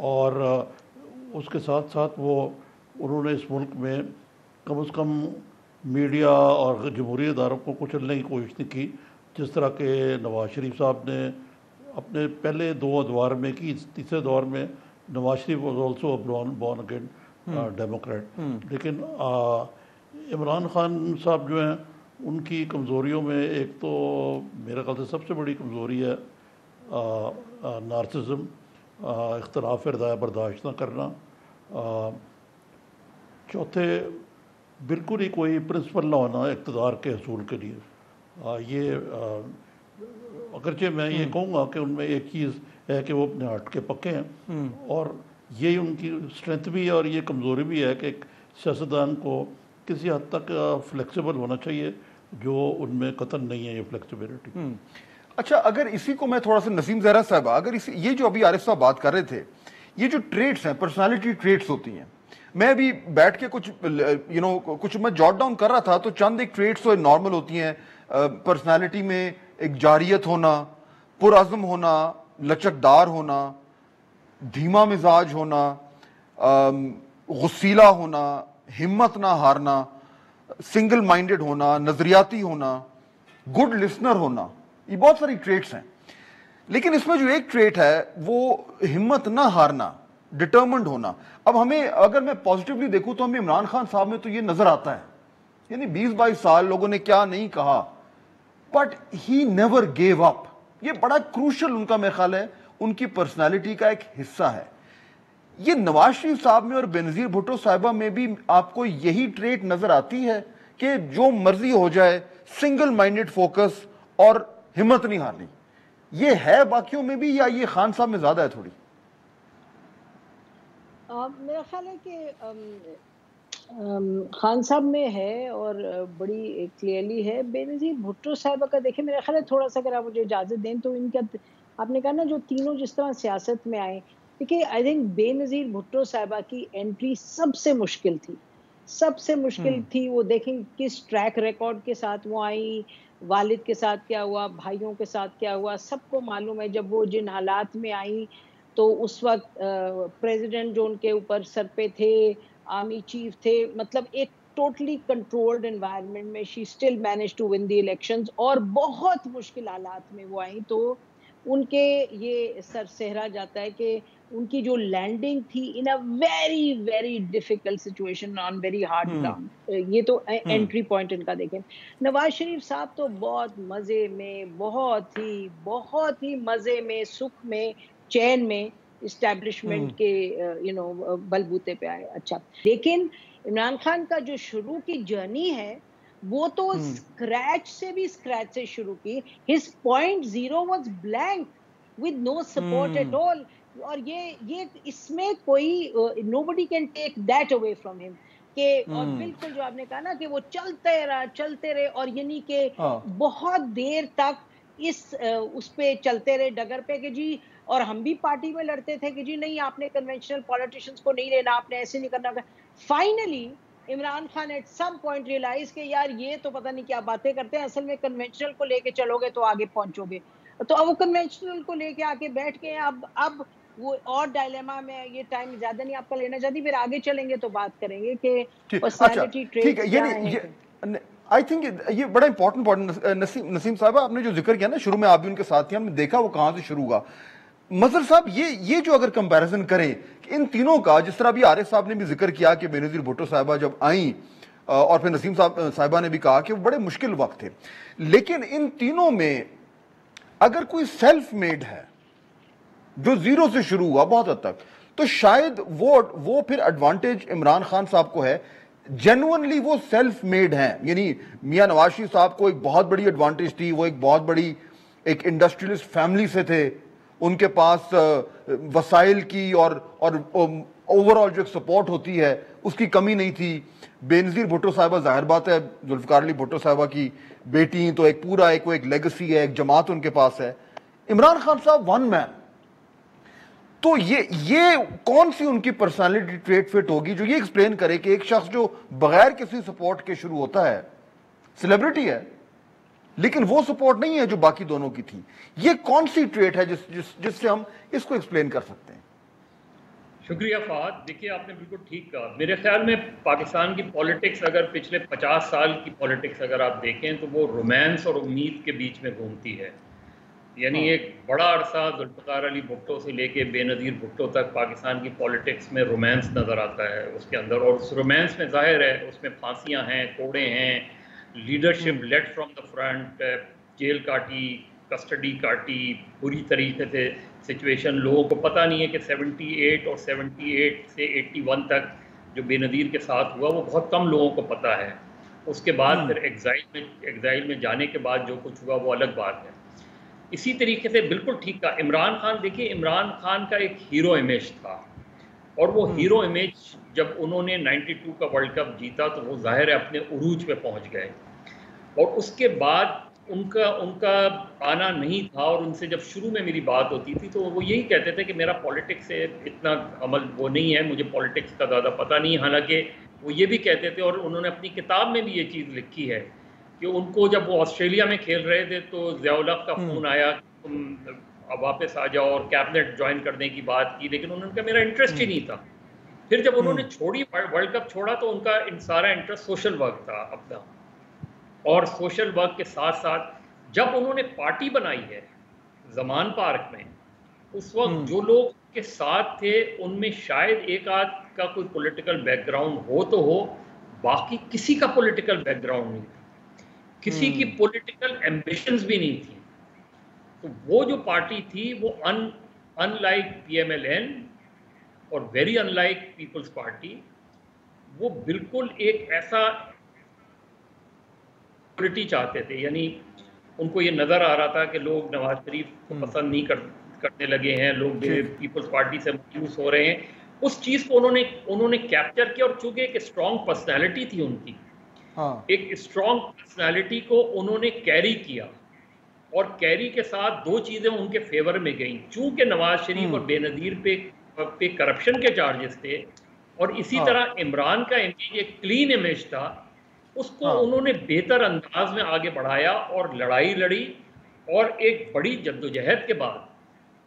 اور اس کے ساتھ ساتھ انہوں نے اس ملک میں کم از کم میڈیا اور جمہوری اداروں کو کچلنے کی کوشش نہیں کی، جس طرح کہ نواز شریف صاحب نے اپنے پہلے 2 ادوار میں کی. تیسرے دور میں Nawaz Sharif was also born again democrat. لیکن عمران خان صاحب جو ہیں ان کی کمزوریوں میں ایک تو میرے خیال سے سب سے بڑی کمزوری ہے نارسزم، اختلاف رائے برداشت نہ کرنا. چوتھے بالکل ہی کوئی پرنسپل نہ ہونا اقتدار کے حصول کے لیے. یہ اگرچہ میں یہ کہوں گا کہ ان میں ایک چیز ہے کہ وہ اپنے ہٹ کے پکے ہیں، اور یہ ان کی اسٹرینتھ بھی ہے اور یہ کمزوری بھی ہے کہ ایک سیاستدان کو کسی حد تک فلیکسیبل ہونا چاہیے، جو ان میں قطعاً نہیں ہے یہ فلیکسیبلٹی. اچھا، اگر اسی کو میں تھوڑا سا نسیم زہرا صاحبہ، اگر یہ جو ابھی عارف صاحب بات کر رہے تھے، یہ جو ٹریٹس ہیں، پرسنالٹی ٹریٹس ہوتی ہیں، میں ابھی بیٹھ کے کچھ میں جاٹ ڈاؤن کر رہا تھا، تو چند ایک ٹریٹس تو نارمل ہوتی ہیں پرسنالٹی میں. ایک جاریت ہونا، پرعزم ہونا، لچکدار ہونا، دھیما مزاج ہونا، غسیلا ہونا، ہمت نہ ہارنا، سنگل مائنڈڈ ہونا، نظریاتی ہونا، گڈ لسنر ہونا. یہ بہت ساری ٹریٹس ہیں، لیکن اس میں جو ایک ٹریٹ ہے وہ ہمت نہ ہارنا، ڈٹرمنڈ ہونا. اب ہمیں اگر میں پازیٹیولی دیکھوں تو ہمیں عمران خان صاحب میں تو یہ نظر آتا ہے، یعنی 20-22 سال لوگوں نے کیا نہیں کہا، but he never give up. یہ بڑا کروشل ان کا میرے خیال ہے ان کی پرسنالٹی کا ایک حصہ ہے. یہ نواز شریف صاحب میں اور بینظیر بھٹو صاحبہ میں بھی آپ کو یہی ٹریٹ نظر آتی ہے کہ جو مرضی ہو جائے، سنگل مائنڈڈ فوکس اور ہمت نہیں ہارنی؟ یہ ہے باقیوں میں بھی، یا یہ خان صاحب میں زیادہ ہے تھوڑی؟ میرا خیال ہے کہ خان صاحب میں ہے اور بڑی کلیئرلی ہے. بینظیر بھٹو صاحبہ کا دیکھیں میرا خیال ہے تھوڑا سا، اگر آپ مجھے اجازت دیں تو ان کا، آپ نے کہا نا جو تینوں جس طرح سیاست میں آئے، دیکھیے آئی تھنک بینظیر بھٹو صاحبہ کی انٹری سب سے مشکل تھی، سب سے مشکل تھی. وہ دیکھیں کس ٹریک ریکارڈ کے ساتھ وہ آئی، والد کے ساتھ کیا ہوا، بھائیوں کے ساتھ کیا ہوا، سب کو معلوم ہے. جب وہ جن حالات میں آئی تو اس وقت پریزیڈنٹ جو ان کے اوپر سر پہ تھے، آرمی چیف تھے، مطلب ایک ٹوٹلی کنٹرولڈ انوائرمنٹ میں she still manage to win the elections, اور بہت مشکل حالات میں وہ آئیں. تو ان کے یہ سر سہرا جاتا ہے کہ ان کی جو لینڈنگ تھی in a very very difficult situation on very hard ground. یہ تو انٹری پوائنٹ ان کا دیکھیں. نواز شریف صاحب تو بہت مزے میں، بہت ہی مزے میں، سکھ میں، چین میں اسٹیبلشمنٹ کے بلبوتے پہ آئے. اچھا، لیکن عمران خان کا جو شروع کی جرنی ہے وہ تو اسکریچ سے شروع کی. His point zero was blank with no support at all. اور یہ اس میں کوئی nobody can take that away from him. کہ اور بالکل جو آپ نے کہا نا کہ وہ چلتے رہے اور یعنی کہ بہت دیر تک اس پہ چلتے رہے ڈگر پہ کہ جی، اور ہم بھی پارٹی میں لڑتے تھے کہ جی نہیں آپ نے کنونشنل پولیٹیشنز کو نہیں لینا، آپ نے ایسے نہیں کرنا. Finally Imran Khan at some point realise کہ یار یہ تو پتہ نہیں کیا باتیں کرتے ہیں، اصل میں کنونشنل کو لے کے چلو گے تو آگے پہنچو گے. تو اب وہ کنونشنل کو لے کے آ کے بیٹھ کے اب وہ اور ڈائلیما میں، یہ ٹائم زیادہ نہیں آپ کا لینا چاہتی، پھر آگے چلیں گے تو بات کریں گے کہ پرسنالٹی ٹریٹ کیا ہے. آئی تھنک یہ بڑا امپورٹنٹ پوائنٹ نسیم صاحبہ آپ نے جو ذکر کیا نا، شروع میں آپ بھی ان کے ساتھ تھے، ہم نے دیکھا وہ کہاں سے شروع ہوا. مظہر صاحب یہ جو اگر کمپیریزن کریں کہ ان تینوں کا، جس طرح بھی عارف صاحب نے بھی ذکر کیا کہ بینظیر بھٹو صاحبہ جب آئیں، اور پھر نسیم صاحبہ نے بھی کہا کہ وہ بڑے مشکل وقت تھے، لیکن ان تینوں میں اگر کوئی سیلف میڈ ہے جو زیرو سے شروع ہوا بہت حد تک، تو شاید وہ پھر ایڈوانٹیج عمران خان صاحب کو ہے. جینوئنلی وہ سیلف میڈ ہیں، یعنی میاں نواز شریف صاحب کو ایک بہت بڑی ایڈوانٹیج تھی، وہ ایک بہت بڑی ایک انڈسٹریلسٹ فیملی سے تھے، ان کے پاس وسائل کی اور اوور آل جو ایک سپورٹ ہوتی ہے اس کی کمی نہیں تھی. بینظیر بھٹو صاحبہ ظاہر بات ہے ذوالفقار علی بھٹو صاحبہ کی بیٹی، تو ایک پورا ایک لیگسی ہے، ایک جماعت ان کے پاس ہے. عمران خان صاحب ون مین. تو یہ کون سی ان کی پرسنالٹی ٹریٹ فٹ ہوگی جو یہ ایکسپلین کرے کہ ایک شخص جو بغیر کسی سپورٹ کے شروع ہوتا ہے، سیلیبریٹی ہے لیکن وہ سپورٹ نہیں ہے جو باقی دونوں کی تھی، یہ کون سی ٹریٹ ہے جس سے ہم اس کو ایکسپلین کر سکتے ہیں؟ شکریہ فہد. دیکھیے آپ نے بالکل ٹھیک کہا. میرے خیال میں پاکستان کی پالیٹکس اگر پچھلے 50 سال کی پالیٹکس اگر آپ دیکھیں تو وہ رومانس اور امید کے بیچ میں گھومتی ہے. یعنی ایک بڑا عرصہ ذوالفقار علی بھٹو سے لے کے بے نظیر بھٹو تک پاکستان کی پالیٹکس میں رومانس نظر آتا ہے اس کے اندر, اور اس رومانس میں ظاہر ہے اس میں پھانسیاں ہیں, کوڑے ہیں, leadership lead from the front, jail کاٹی, کسٹڈی کاٹی, پوری طریقے سے سچویشن. لوگوں کو پتہ نہیں ہے کہ 78 اور 78 سے 81 تک جو بے نظیر کے ساتھ ہوا وہ بہت کم لوگوں کو پتہ ہے. اس کے بعد پھر ایگزائل میں جانے کے بعد جو کچھ ہوا وہ الگ بات ہے. اسی طریقے سے بالکل ٹھیک کہا. عمران خان, دیکھیے عمران خان کا ایک ہیرو امیج تھا, اور وہ ہیرو امیج جب انہوں نے 92 کا ورلڈ کپ جیتا تو وہ ظاہر ہے اپنے عروج پہ پہنچ گئے, اور اس کے بعد ان کا آنا نہیں تھا. اور ان سے جب شروع میں میری بات ہوتی تھی تو وہ یہی کہتے تھے کہ میرا پالیٹکس سے اتنا عمل وہ نہیں ہے, مجھے پالیٹکس کا زیادہ پتہ نہیں. حالانکہ وہ یہ بھی کہتے تھے, اور انہوں نے اپنی کتاب میں بھی یہ چیز لکھی ہے کہ ان کو جب وہ آسٹریلیا میں کھیل رہے تھے تو ضیاء الحق کا فون آیا کہ تم اب واپس آ جاؤ, اور کیبنٹ جوائن کرنے کی بات کی, لیکن انہوں نے کہا میرا انٹرسٹ ہی نہیں تھا. پھر جب انہوں نے چھوڑی ورلڈ کپ چھوڑا تو ان کا سارا انٹرسٹ سوشل ورک تھا اپنا, اور سوشل ورک کے ساتھ ساتھ جب انہوں نے پارٹی بنائی ہے زمان پارک میں, اس وقت جو لوگ کے ساتھ تھے ان میں شاید ایک آدھ کا کوئی پولیٹیکل بیک گراؤنڈ ہو تو ہو, باقی کسی کا پولیٹیکل بیک گراؤنڈ نہیں تھا, کسی کی پولیٹیکل ایمبیشنز بھی نہیں تھی. تو وہ جو پارٹی تھی وہ in like P M L N اور very in like Peoples Party, وہ بالکل ایک ایسا پولیٹی چاہتے تھے. یعنی ان کو یہ نظر آ رہا تھا کہ لوگ نواز شریف کو پسند نہیں کرنے لگے ہیں, لوگ پیپلز پارٹی سے مایوس ہو رہے ہیں. اس چیز کو انہوں نے کیپچر کیا, اور چونکہ ایک اسٹرانگ پرسنالٹی تھی ان کی, ایک اسٹرانگ پرسنالٹی کو انہوں نے کیری کیا, اور کیری کے ساتھ دو چیزیں ان کے فیور میں گئیں. چونکہ نواز شریف اور بے نظیر پہ کرپشن کے چارجز تھے, اور اسی طرح عمران کا امیج ایک کلین امیج تھا, اس کو انہوں نے بہتر انداز میں آگے بڑھایا اور لڑائی لڑی. اور ایک بڑی جدوجہد کے بعد,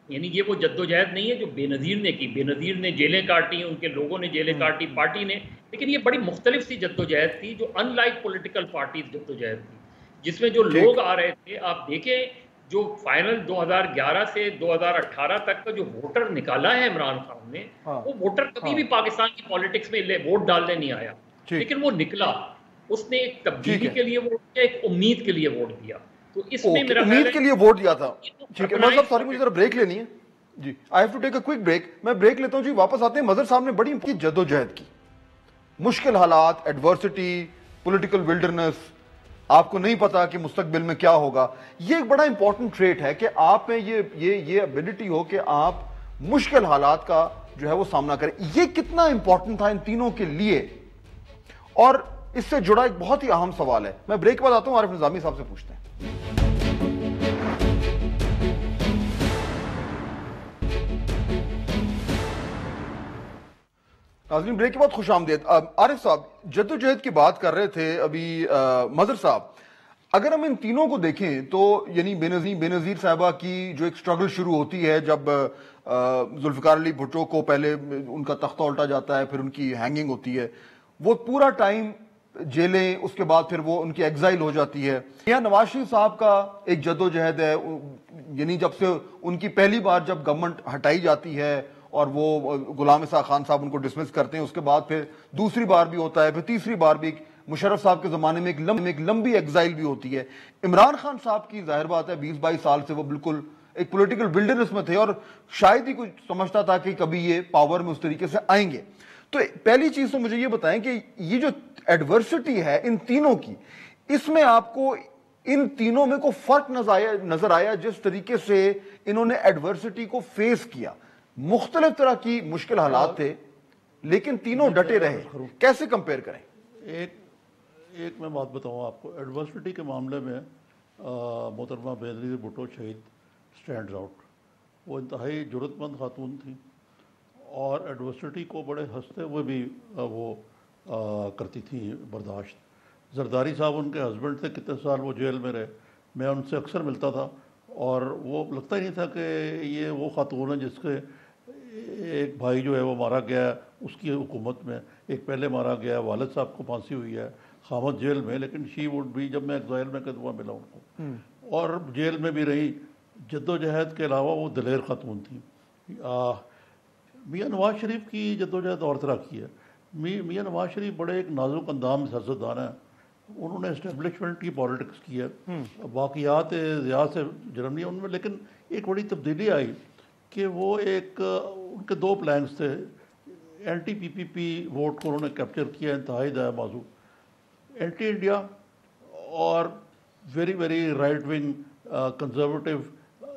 یعنی یہ وہ جدوجہد نہیں ہے جو بے نظیر نے کی, بے نظیر نے جیلیں کاٹی, ان کے لوگوں نے جیلیں کاٹی, پارٹی نے, لیکن یہ بڑی مختلف سی جدوجہد تھی جو ان لائک پولیٹیکل پارٹیز جدوجہد تھی, جس میں جو لوگ آ رہے تھے. آپ دیکھیں جو فائنل 2011 سے 2018 تک کا جو ووٹر نکالا ہے عمران خان نے, وہ ووٹر کبھی بھی پاکستان کی پالیٹکس میں ووٹ ڈالنے نہیں آیا, لیکن وہ نکلا, اس نے ایک تبدیلی کے لیے ووٹ دیا, ایک امید کے لیے ووٹ دیا. تو اس میں میرا امید کے لیے ووٹ دیا تھا. ٹھیک ہے مظہر صاحب, سوری مجھے ذرا بریک لینی ہے جی, I have to take a quick break. میں بریک لیتا ہوں جی, واپس آتے ہیں. مظہر صاحب نے بڑی جدوجہد کی, مشکل حالات, ایڈورسٹی, پولیٹیکل ولڈرنس, آپ کو نہیں پتا کہ مستقبل میں کیا ہوگا. یہ ایک بڑا امپورٹنٹ ٹریٹ ہے کہ آپ میں یہ ابیلٹی ہو کہ آپ مشکل حالات کا جو ہے وہ سامنا کریں. یہ کتنا امپورٹنٹ تھا ان تینوں کے لیے, اور اس سے جڑا ایک بہت ہی اہم سوال ہے. میں بریک بعد آتا ہوں, عارف نظامی صاحب سے پوچھتے ہیں. ناظرین بریک کے بعد خوش آمدید. عارف صاحب جدوجہد کی بات کر رہے تھے ابھی مظہر صاحب, اگر ہم ان تینوں کو دیکھیں تو یعنی بے نظیر صاحبہ کی جو ایک سٹرگل شروع ہوتی ہے جب ذوالفقار علی بھٹو کو پہلے ان کا تختہ الٹا جاتا ہے, پھر ان کی ہینگنگ ہوتی ہے, وہ پورا ٹائم جیلیں, اس کے بعد پھر وہ ان کی ایگزائل ہو جاتی ہے. یہاں نواز شریف صاحب کا ایک جدوجہد ہے, یعنی جب سے ان کی پہلی بار جب گورنمنٹ ہٹائی جاتی ہے اور وہ غلام اسحاق خان صاحب ان کو ڈسمس کرتے ہیں, اس کے بعد پھر دوسری بار بھی ہوتا ہے, پھر تیسری بار بھی مشرف صاحب کے زمانے میں ایک لمبی ایگزائل بھی ہوتی ہے. عمران خان صاحب کی ظاہر بات ہے 20-22 سال سے وہ بالکل ایک پولیٹیکل ولڈرنس میں تھے, اور شاید ہی کوئی سمجھتا تھا کہ کبھی یہ پاور میں اس طریقے سے آئیں گے. تو پہلی چیز تو مجھے یہ بتائیں کہ یہ جو ایڈورسٹی ہے ان تینوں کی, اس میں آپ کو ان تینوں میں کو فرق نظر آیا جس طریقے سے انہوں نے ایڈورسٹی کو فیس کیا؟ مختلف طرح کی مشکل حالات تھے لیکن تینوں ڈٹے رہے, کیسے کمپیئر کریں؟ ایک میں بات بتاؤں آپ کو, ایڈورسٹی کے معاملے میں محترمہ بے نظیر بھٹو شہید سٹینڈز آؤٹ. وہ انتہائی جرأت مند خاتون تھیں, اور ایڈورسٹی کو بڑے ہنستے ہوئے بھی وہ کرتی تھیں برداشت. زرداری صاحب ان کے ہسبینڈ تھے, کتنے سال وہ جیل میں رہے, میں ان سے اکثر ملتا تھا, اور وہ لگتا ہی نہیں تھا کہ یہ وہ خاتون ہے جس کے ایک بھائی جو ہے وہ مارا گیا اس کی حکومت میں، ایک پہلے مارا گیا، والد صاحب کو پھانسی ہوئی ہے، خامد جیل میں، لیکن شی وڈ بھی، جب میں ایگزائل میں کدوا ملا ان کو، اور جیل میں بھی رہی، جد و جہد کے علاوہ وہ دلیر خاتون تھیں۔ میاں نواز شریف کی جد و جہد اور طرح کی ہے۔ میاں نواز شریف بڑے ایک نازک اندام سیاستدان ہیں، انہوں نے اسٹیبلشمنٹ کی پالیٹکس کی ہے، واقعات ضیاء سے جنم لیا ان میں، لیکن ایک بڑی تبدیلی آئی کہ وہ ایک ان کے دو پلانس تھے، اینٹی پی پی پی ووٹ کو انہوں نے کیپچر کیا، انتہائی دائیں بازو اینٹی انڈیا، اور very very right wing conservative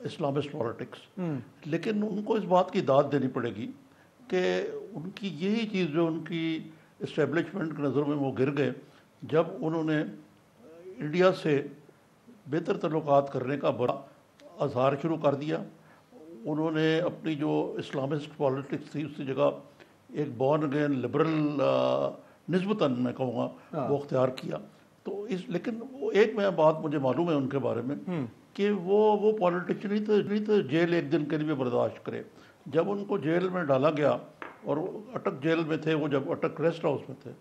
Islamist politics. لیکن ان کو اس بات کی داد دینی پڑے گی کہ ان کی یہی چیز جو ان کی اسٹیبلشمنٹ کی نظر میں وہ گر گئے جب انہوں نے انڈیا سے بہتر تعلقات کرنے کا بڑا اظہار شروع کر دیا۔ انہوں نے اپنی جو اسلامسٹ پالیٹکس تھی اس کی جگہ ایک بورن اگین لبرل نسبتاً میں کہوں گا وہ اختیار کیا۔ تو لیکن وہ ایک میں بات مجھے معلوم ہے ان کے بارے میں کہ وہ پالیٹیشین نہیں تھے جیل ایک دن کے لیے برداشت کرے۔ جب ان کو جیل میں ڈالا گیا اور اٹک جیل میں تھے، وہ جب اٹک ریسٹ ہاؤس میں تھے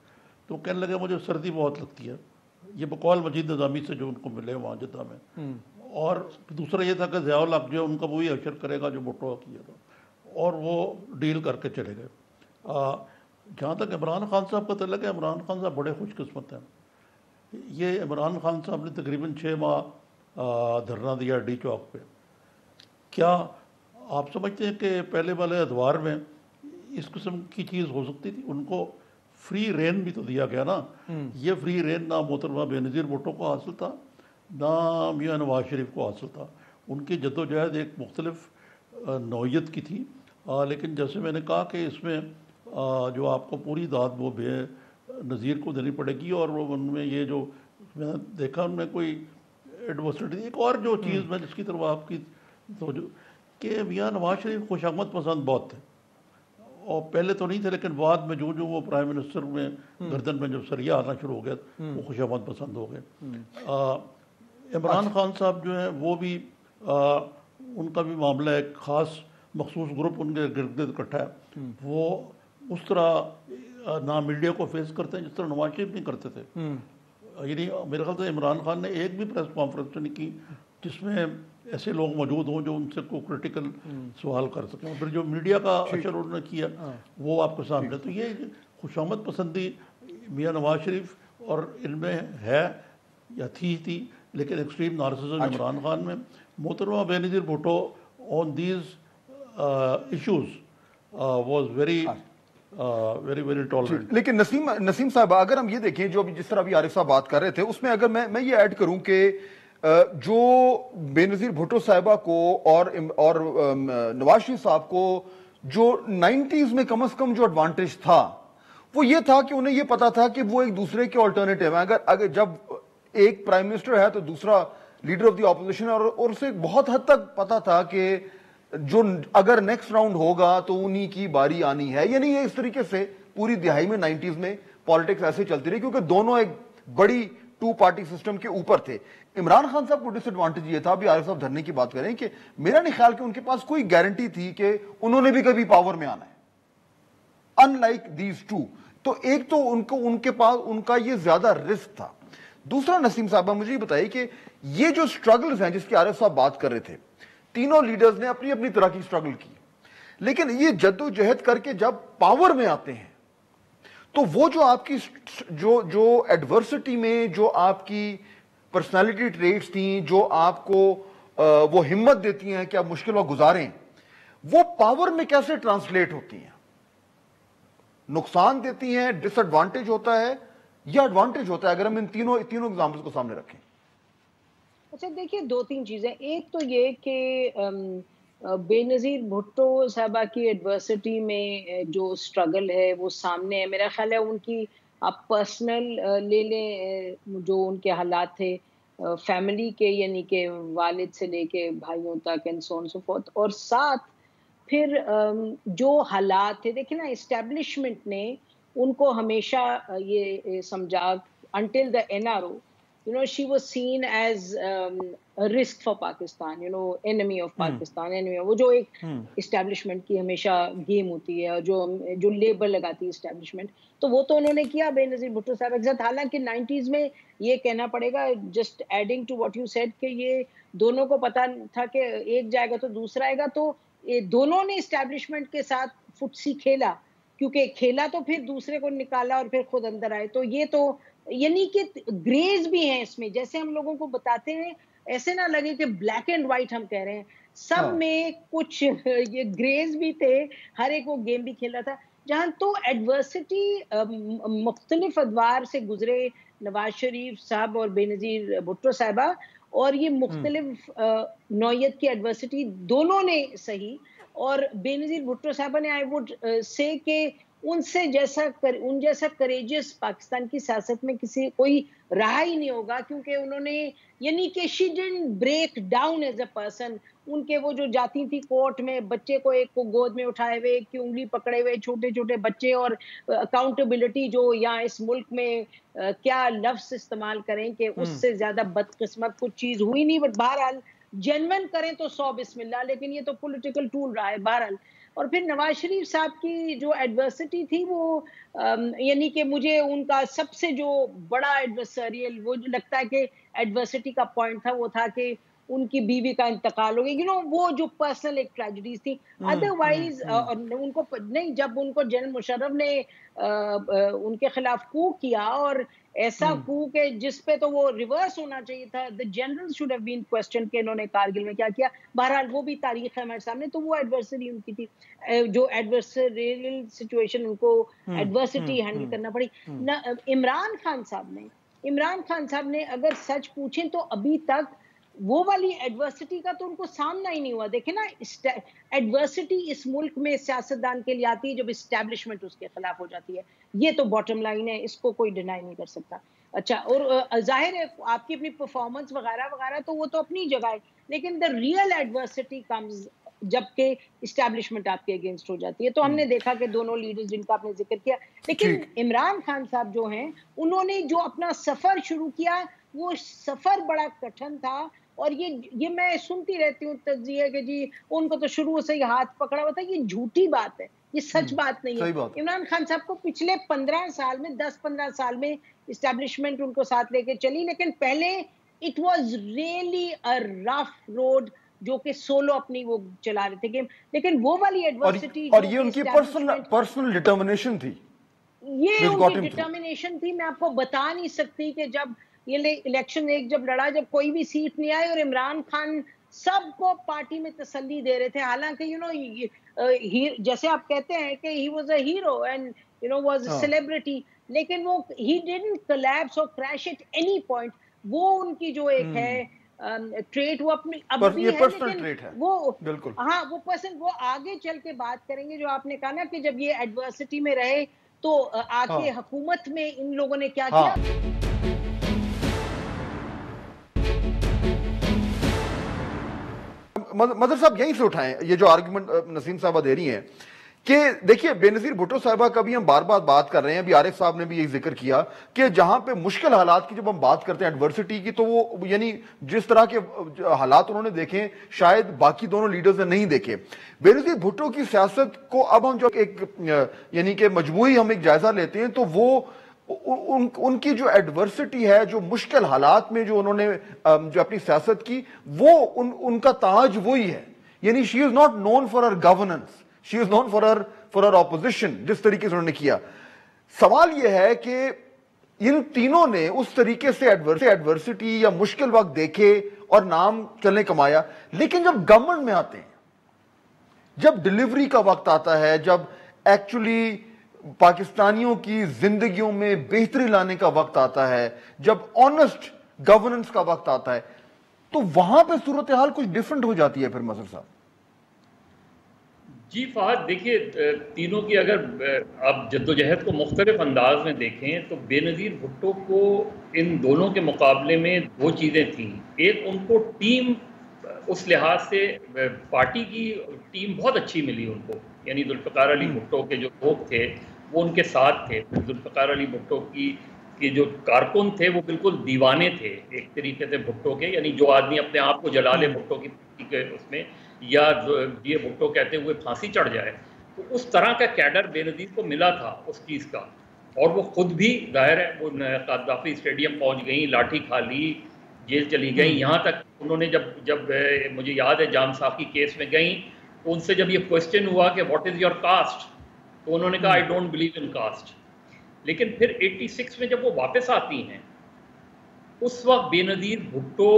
تو کہنے لگے مجھے سردی بہت لگتی ہے، یہ بقول مجید نظامی سے جو ان کو ملے وہاں جدہ میں، اور دوسرا یہ تھا کہ ضیاء الحق جو ان کا وہی اشر کرے گا جو بھٹو کیا تھا، اور وہ ڈیل کر کے چلے گئے۔ جہاں تک عمران خان صاحب کا تعلق ہے، عمران خان صاحب بڑے خوش قسمت ہیں۔ یہ عمران خان صاحب نے تقریباً 6 ماہ دھرنا دیا ڈی چوک پہ۔ کیا آپ سمجھتے ہیں کہ پہلے والے ادوار میں اس قسم کی چیز ہو سکتی تھی؟ ان کو فری رین بھی تو دیا گیا نا۔ یہ فری رین نہ محترمہ بے نظیر بھٹو کو حاصل تھا، نہ میاں نواز شریف کو حاصل تھا۔ ان کی جد و جہد ایک مختلف نوعیت کی تھی، لیکن جیسے میں نے کہا کہ اس میں جو آپ کو پوری داد وہ بے نظیر کو دینی پڑے گی، اور وہ ان میں یہ جو میں نے دیکھا ان میں کوئی ایڈورسٹی۔ ایک اور جو چیز میں جس کی طرف آپ کی توجہ، کہ میاں نواز شریف خوش آمد پسند بہت تھے، اور پہلے تو نہیں تھے لیکن بعد میں جو وہ پرائم منسٹر میں گردن میں جب سریا آنا شروع ہو گیا وہ خوش آمد پسند ہو گئے۔ عمران خان صاحب جو ہیں وہ بھی ان کا بھی معاملہ ایک خاص مخصوص گروپ ان کے گرد اکٹھا ہے، وہ اس طرح نہ میڈیا کو فیس کرتے ہیں جس طرح نواز شریف نہیں کرتے تھے۔ یعنی میرے خیال سے عمران خان نے ایک بھی پریس کانفرنس نہیں کی جس میں ایسے لوگ موجود ہوں جو ان سے کوئی کرٹیکل سوال کر سکیں، پھر جو میڈیا کا اشر انہوں نے کیا وہ آپ کے سامنے۔ تو یہ خوش آمد پسندی میاں نواز شریف اور ان میں ہے یا تھی، لیکن ایکسٹریم نارسسزم عمران خان میں۔ محترمہ Benazir Bhutto on these issues was very very tolerant. لیکن نسیم صاحب اگر ہم یہ دیکھیں جو جس طرح ابھی عارف صاحب بات کر رہے تھے اس میں اگر میں یہ ایڈ کروں کہ جو بے نظیر بھٹو صاحبہ کو اور نواز شریف صاحب کو جو 90s میں کم از کم جو ایڈوانٹیج تھا وہ یہ تھا کہ انہیں یہ پتا تھا کہ وہ ایک دوسرے کے آلٹرنیٹیو ہیں۔ اگر جب ایک پرائم منسٹر ہے تو دوسرا لیڈر آف دی اپوزیشن، اور اسے بہت حد تک پتا تھا کہ جو اگر نیکسٹ راؤنڈ ہوگا تو انہی کی باری آنی ہے۔ یعنی یہ اس طریقے سے پوری دہائی میں 90s میں پالیٹکس ایسے چلتی رہی کیونکہ دونوں ایک بڑی 2 پارٹی سسٹم کے اوپر تھے۔ عمران خان صاحب کو ڈس ایڈوانٹیج یہ تھا، ابھی عارف صاحب دھرنے کی بات کریں، کہ میرا نہیں خیال کہ ان کے پاس کوئی گارنٹی تھی کہ انہوں نے بھی کبھی پاور میں آنا ہے، ان لائک دیز ٹو۔ تو ایک تو ان کے پاس ان کا یہ زیادہ رسک تھا۔ دوسرا نسیم صاحبہ مجھے یہ بتائیے کہ یہ جو سٹرگلز ہیں جس کی عارف صاحب بات کر رہے تھے، تینوں لیڈرز نے اپنی اپنی طرح کی سٹرگل کی، لیکن یہ جد و جہد کر کے جب پاور میں آتے ہیں تو وہ جو آپ کی جو ایڈورسٹی میں جو آپ کی پرسنالٹی ٹریٹس تھیں، جو آپ کو وہ ہمت دیتی ہیں کہ آپ مشکل وقت گزاریں، وہ پاور میں کیسے ٹرانسلیٹ ہوتی ہیں؟ نقصان دیتی ہیں، ڈس ایڈوانٹیج ہوتا ہے یا ایڈوانٹیج ہوتا ہے، اگر ہم ان تینوں ایگزامپلس کو سامنے رکھیں؟ اچھا دیکھیے 2-3 چیزیں۔ ایک تو یہ کہ بے نظیر بھٹو صاحبہ کی ایڈورسٹی میں جو سٹرگل ہے وہ سامنے ہے۔ میرا خیال ہے ان کی آپ پرسنل لے لیں جو ان کے حالات تھے فیملی کے، یعنی کہ والد سے لے کے بھائیوں تک and so on so forth, اور ساتھ پھر جو حالات تھے، دیکھیں نا اسٹیبلشمنٹ نے ان کو ہمیشہ یہ سمجھا until the NRO she was seen as a risk for Pakistan, enemy of Pakistan, enemy. وہ جو ایک اسٹیبلشمنٹ کی ہمیشہ گیم ہوتی ہے، جو لیبل لگاتی ہے اسٹیبلشمنٹ، تو وہ تو انہوں نے کیا بے نظیر بھٹو صاحب کے ساتھ. حالانکہ 90s میں یہ کہنا پڑے گا، just adding to what you said, کہ یہ دونوں کو پتا تھا کہ ایک جائے گا تو دوسرا آئے گا، تو دونوں نے اسٹیبلشمنٹ کے ساتھ فٹسی کھیلا، کیونکہ کھیلا تو پھر دوسرے کو نکالا اور پھر خود اندر آئے. تو یہ تو یعنی کہ گریز بھی ہیں اس میں، جیسے ہم لوگوں کو بتاتے ہیں، ایسے نہ لگے کہ بلیک اینڈ وائٹ ہم کہہ رہے ہیں، سب میں کچھ یہ گریز بھی تھے، ہر ایک وہ گیم بھی کھیل رہا تھا. جہاں تو ایڈورسٹی مختلف ادوار سے گزرے نواز شریف صاحب اور بے نظیر بھٹو صاحبہ، اور یہ مختلف نوعیت کی ایڈورسٹی دونوں نے سہی. اور بے نظیر بھٹو صاحبہ نے آئی ووڈ سے کہ ان جیسا کریجس پاکستان کی سیاست میں کوئی رہا ہی نہیں ہوگا، کیونکہ انہوں نے یعنی کہ she didn't break down as a person. ان کے وہ جو جاتی تھی کورٹ میں، بچے کو ایک کو گود میں اٹھائے ہوئے، ایک کی انگلی پکڑے ہوئے، چھوٹے چھوٹے بچے، اور اکاؤنٹیبلٹی جو یہاں اس ملک میں کیا لفظ استعمال کریں کہ اس سے زیادہ بدقسمت کچھ چیز ہوئی نہیں. بٹ بہرحال جینون کریں تو 100 بسم اللہ، لیکن یہ تو پولیٹیکل ٹول رہا ہے بہرحال. اور پھر نواز شریف صاحب کی جو ایڈورسٹی تھی، وہ یعنی کہ مجھے ان کا سب سے جو بڑا ایڈورسریل وہ لگتا ہے کہ ایڈورسٹی کا پوائنٹ تھا، وہ تھا کہ ان کی بیوی کا انتقال ہو گیا. وہ جو پرسنل ایک ٹریجڈیز تھی. ادروائز ان کو نہیں، جب ان کو جنرل مشرف نے ان کے خلاف کو کیا، اور ایسا کو کہ جس پہ تو وہ ریورس ہونا چاہیے تھا، the general should have been questioned کہ انہوں نے کارگل میں کیا کیا. بہرحال وہ بھی تاریخ ہے ہمارے سامنے. تو وہ ایڈورسری ان کی تھی، جو ایڈورسریل سچویشن ان کو ایڈورسٹی ہینڈل کرنا پڑی. عمران خان صاحب نے اگر سچ پوچھیں تو ابھی تک وہ والی ایڈورسٹی کا تو ان کو سامنا ہی نہیں ہوا. دیکھیں نا، ایڈورسٹی اس ملک میں سیاستدان کے لیے آتی ہے جب اسٹیبلشمنٹ اس کے خلاف ہو جاتی ہے. یہ تو باٹم لائن ہے، اس کو کوئی ڈینائی نہیں کر سکتا. اچھا، اور ظاہر ہے آپ کی اپنی پرفارمنس وغیرہ وغیرہ تو وہ تو اپنی جگہ ہے، لیکن دا ریئل ایڈورسٹی کمز جب کہ اسٹیبلشمنٹ آپ کے اگینسٹ ہو جاتی ہے. تو ہم نے دیکھا کہ دونوں لیڈرز جن کا آپ نے ذکر کیا، لیکن عمران خان صاحب جو ہیں، انہوں نے جو اپنا سفر شروع کیا، وہ سفر بڑا کٹھن تھا. اور یہ میں سنتی رہتی ہوں تجزیے کہ جی ان کو تو شروع سے ہی ہاتھ پکڑا ہوا تھا. یہ جھوٹی بات ہے، یہ سچ بات نہیں ہے. عمران خان صاحب کو پچھلے 15 سال میں 10-15 سال میں اسٹیبلشمنٹ ان کو ساتھ لے کے چلی، لیکن پہلے it was really a rough road جو کہ سولو اپنی وہ چلا رہے تھے گیم. لیکن وہ والی ایڈورسٹی اور یہ ان کی پرسنل ڈٹرمنیشن تھی، یہ ان کی ڈٹرمنیشن تھی. میں آپ کو بتا نہیں سکتی کہ جب یہ الیکشن ایک جب لڑا، جب کوئی بھی سیٹ نہیں آئی، اور عمران خان سب کو پارٹی میں تسلی دے رہے تھے. حالانکہ جیسے آپ کہتے ہیں کہ he was a hero and was a celebrity, لیکن وہ ہی ڈڈنٹ کولیپس اور کریش ایٹ اینی پوائنٹ. وہ ان کی جو ایک ہے ٹریٹ، وہ اپنی اب بھی ہے، لیکن وہ ہاں وہ پرسن وہ آگے چل کے بات کریں گے. جو آپ نے کہا نا کہ جب یہ ایڈورسٹی میں رہے تو آ کے حکومت میں ان لوگوں نے کیا کیا. مظہر صاحب یہیں سے اٹھائیں یہ جو آرگومنٹ نسیم صاحبہ دے رہی ہیں کہ دیکھیے بے نظیر بھٹو صاحبہ کا بھی ہم بار بار بات کر رہے ہیں. ابھی عارف صاحب نے بھی یہی ذکر کیا کہ جہاں پہ مشکل حالات کی جب ہم بات کرتے ہیں ایڈورسٹی کی، تو وہ یعنی جس طرح کے حالات انہوں نے دیکھے شاید باقی دونوں لیڈرز نے نہیں دیکھے. بے نظیر بھٹو کی سیاست کو اب ہم جو ایک یعنی کہ مجموعی ہم ایک جائزہ لیتے ہیں، تو وہ ان کی جو ایڈورسٹی ہے، جو مشکل حالات میں جو انہوں نے جو اپنی سیاست کی، وہ ان کا تاج وہی ہے. یعنی she is not known for her governance, she is known for her opposition, جس طریقے سے انہوں نے کیا. سوال یہ ہے کہ ان تینوں نے اس طریقے سے ایڈورسٹی یا مشکل وقت دیکھے اور نام چلنے کمایا، لیکن جب گورنمنٹ میں آتے ہیں، جب ڈیلیوری کا وقت آتا ہے، جب ایکچولی پاکستانیوں کی زندگیوں میں بہتری لانے کا وقت آتا ہے، جب آنسٹ گورننس کا وقت آتا ہے، تو وہاں پہ صورتحال کچھ ڈیفرنٹ ہو جاتی ہے پھر مظہر صاحب. جی فہد، دیکھیے تینوں کی اگر آپ جدوجہد کو مختلف انداز میں دیکھیں تو بے نظیر بھٹو کو ان دونوں کے مقابلے میں دو چیزیں تھیں. ایک، ان کو ٹیم اس لحاظ سے پارٹی کی ٹیم بہت اچھی ملی ان کو، یعنی ذوالفقار علی بھٹو کے جو لوگ تھے وہ ان کے ساتھ تھے. ذوالفقار علی بھٹو کی کہ جو کارکن تھے وہ بالکل دیوانے تھے ایک طریقے سے بھٹو کے، یعنی جو آدمی اپنے آپ کو جلا لے بھٹو کی اس میں، یا یہ بھٹو کہتے ہوئے پھانسی چڑھ جائے، تو اس طرح کا کیڈر بے نظیر کو ملا تھا اس چیز کا. اور وہ خود بھی ظاہر ہے وہ قذافی اسٹیڈیم پہنچ گئیں، لاٹھی کھا لی، جیل چلی گئیں. یہاں تک انہوں نے جب مجھے یاد ہے جام ساقی کیس میں گئیں تو ان سے جب یہ کوشچن ہوا کہ واٹ از یور کاسٹ، تو انہوں نے کہا I don't believe in cost. لیکن پھر 86 میں جب وہ واپس آتی ہیں اس وقت بے نظیر بھٹو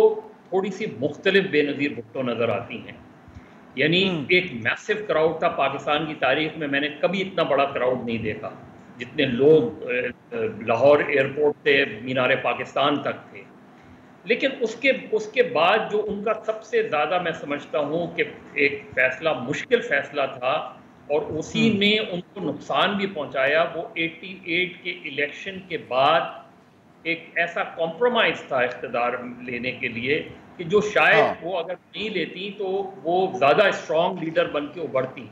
تھوڑی سی مختلف بے نظیر بھٹو نظر آتی ہیں. یعنی ایک میسو کراؤڈ تھا پاکستان کی تاریخ میں، میں نے کبھی اتنا بڑا کراؤڈ نہیں دیکھا، جتنے لوگ لاہور ایئرپورٹ سے مینار پاکستان تک تھے. لیکن اس کے بعد جو ان کا سب سے زیادہ میں سمجھتا ہوں کہ ایک فیصلہ مشکل فیصلہ تھا اور اسی نے ان کو نقصان بھی پہنچایا، وہ 88 کے الیکشن کے بعد ایک ایسا کمپرومائز تھا اقتدار لینے کے لیے کہ جو شاید وہ اگر نہیں لیتی تو وہ زیادہ اسٹرانگ لیڈر بن کے ابھرتی.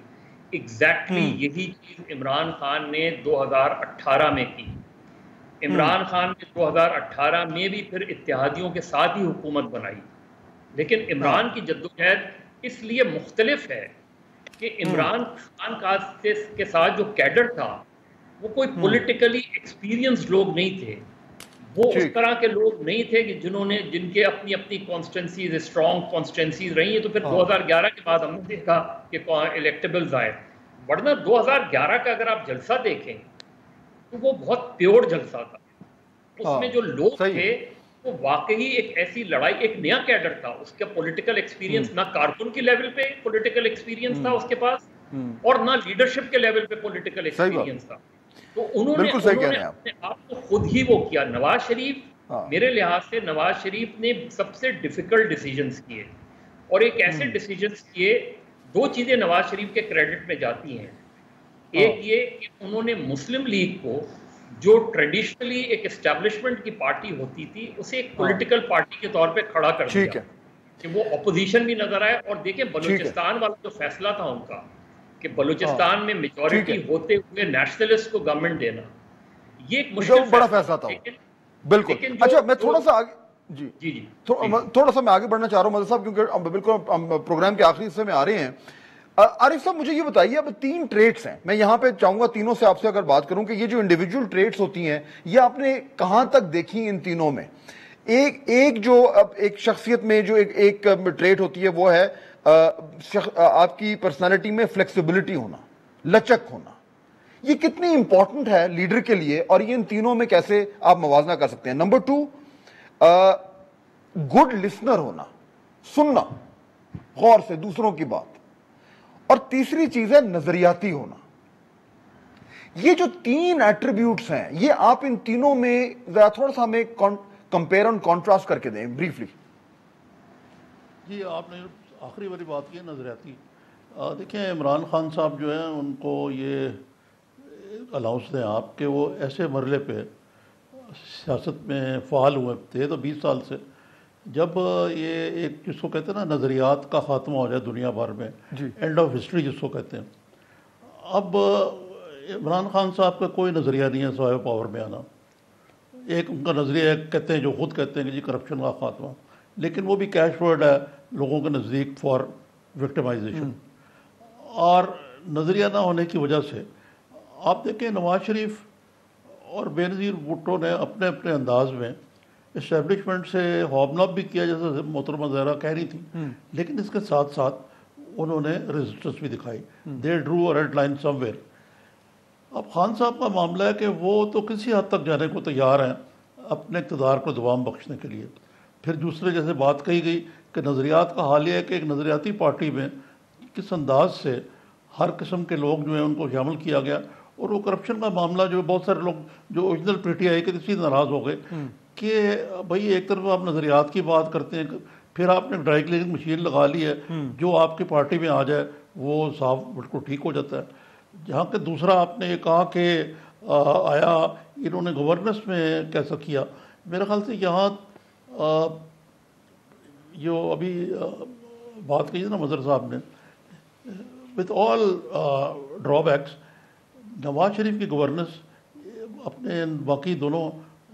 ایگزیکٹلی یہی چیز عمران خان نے 2018 میں کی. عمران خان نے 2018 میں بھی پھر اتحادیوں کے ساتھ ہی حکومت بنائی. لیکن عمران کی جدوجہد اس لیے مختلف ہے کہ عمران خان کے ساتھ جو کیڈر تھا وہ کوئی پولیٹیکلی ایکسپیرینس لوگ نہیں تھے. وہ اس طرح کے لوگ نہیں تھے کہ جن کے اپنی اپنی کانسٹیٹنسیز اسٹرانگ کانسٹیٹنسیز رہی ہیں. تو پھر 2011 کے بعد ہم نے دیکھا کہ الیکٹیبلز آئے، ورنہ 2011 کا اگر آپ جلسہ دیکھیں تو وہ بہت پیور جلسہ تھا. اس میں جو لوگ تھے وہ واقعی ایک ایسی لڑائی، ایک نیا کیڈر تھا، اس کا پولیٹیکل ایکسپیرینس نہ کارکن کی لیول پہ پولیٹیکل ایکسپیرینس تھا اس کے پاس اور نہ لیڈرشپ کے لیول پہ پولیٹیکل ایکسپیرینس تھا. تو انہوں نے اپنے آپ کو خود ہی وہ کیا. نواز شریف، میرے لحاظ سے نواز شریف نے سب سے ڈیفیکلٹ ڈیسیجنز کیے، اور ایک ایسے ڈیسیجنز کیے. دو چیزیں نواز شریف کے کریڈٹ میں جاتی ہیں. ایک یہ کہ انہوں نے مسلم لیگ کو، جو ٹریڈیشنلی ایک اسٹیبلشمنٹ کی پارٹی ہوتی تھی، اسے ایک پولیٹیکل پارٹی کے طور پہ کھڑا کر دیا کہ وہ اپوزیشن بھی نظر آئے. اور دیکھیں بلوچستان والا جو فیصلہ تھا ان کا کہ بلوچستان میں میجورٹی ہوتے ہوئے نیشنلسٹ کو گورنمنٹ دینا، یہ ایک مشکل بڑا فیصلہ تھا. بالکل. اچھا میں تھوڑا سا تھوڑا سا میں آگے بڑھنا چاہ رہا ہوں مدد صاحب، کیونکہ بالکل پروگرام کے آخری حصے میں آ رہے ہیں. عارف صاحب مجھے یہ بتائیے، اب 3 ٹریٹس ہیں، میں یہاں پہ چاہوں گا تینوں سے آپ سے اگر بات کروں کہ یہ جو انڈیویجول ٹریٹس ہوتی ہیں یہ آپ نے کہاں تک دیکھی ان تینوں میں؟ ایک جو ایک شخصیت میں جو ایک ٹریٹ ہوتی ہے وہ ہے آپ کی پرسنالٹی میں فلیکسیبلٹی ہونا، لچک ہونا. یہ کتنی امپورٹنٹ ہے لیڈر کے لیے اور یہ ان تینوں میں کیسے آپ موازنہ کر سکتے ہیں؟ نمبر 2 گڈ لسنر ہونا، سننا غور سے دوسروں کی بات. اور تیسری چیز ہے نظریاتی ہونا. یہ جو 3 ایٹریبیوٹس ہیں یہ آپ ان تینوں میں ذرا تھوڑا سا ہمیں کمپیئر اور کنٹراسٹ کر کے دیں بریفلی. جی آپ نے آخری والی بات کی ہے نظریاتی. دیکھیں عمران خان صاحب جو ہیں ان کو یہ الاؤنس دیں آپ کہ وہ ایسے مرحلے پہ سیاست میں فعال ہوئے تھے تو 20 سال سے، جب یہ ایک جس کو کہتے ہیں نا نظریات کا خاتمہ ہو جائے دنیا بھر میں، اینڈ آف ہسٹری جس کو کہتے ہیں. اب عمران خان صاحب کا کوئی نظریہ نہیں ہے سوائے پاور میں آنا. ایک ان کا نظریہ کہتے ہیں جو خود کہتے ہیں کہ جی کرپشن کا خاتمہ، لیکن وہ بھی کیش ورڈ ہے لوگوں کے نزدیک فار وکٹمائزیشن. اور نظریہ نہ ہونے کی وجہ سے آپ دیکھیں نواز شریف اور بے نظیر بھٹو نے اپنے اپنے انداز میں اسٹیبلشمنٹ سے ہابناب بھی کیا جیسے محترمہ زہرا کہہ رہی تھی، لیکن اس کے ساتھ ساتھ انہوں نے ریزسٹنس بھی دکھائی. دے ڈرو اے ریڈ لائن سم ویئر. اب خان صاحب کا معاملہ ہے کہ وہ تو کسی حد تک جانے کو تیار ہیں اپنے اقتدار کو دوام بخشنے کے لیے. پھر دوسرے جیسے بات کہی گئی کہ نظریات کا حال یہ ہے کہ ایک نظریاتی پارٹی میں کس انداز سے ہر قسم کے لوگ جو ہیں ان کو شامل کیا گیا. اور وہ کرپشن کا معاملہ جو بہت سارے لوگ جو اوریجنل پی ٹی آئی کے اسی ناراض ہو گئے کہ بھائی ایک طرف آپ نظریات کی بات کرتے ہیں، پھر آپ نے ڈرائی کلیننگ مشین لگا لی ہے، جو آپ کی پارٹی میں آ جائے وہ صاف بالکل ٹھیک ہو جاتا ہے. جہاں کہ دوسرا آپ نے یہ کہا کہ آیا انہوں نے گورننس میں کیسا کیا. میرے خیال سے یہاں جو ابھی بات کہی ہے نا مظہر صاحب نے، with all draw backs, Nawaz Sharif کی گورننس اپنے باقی دونوں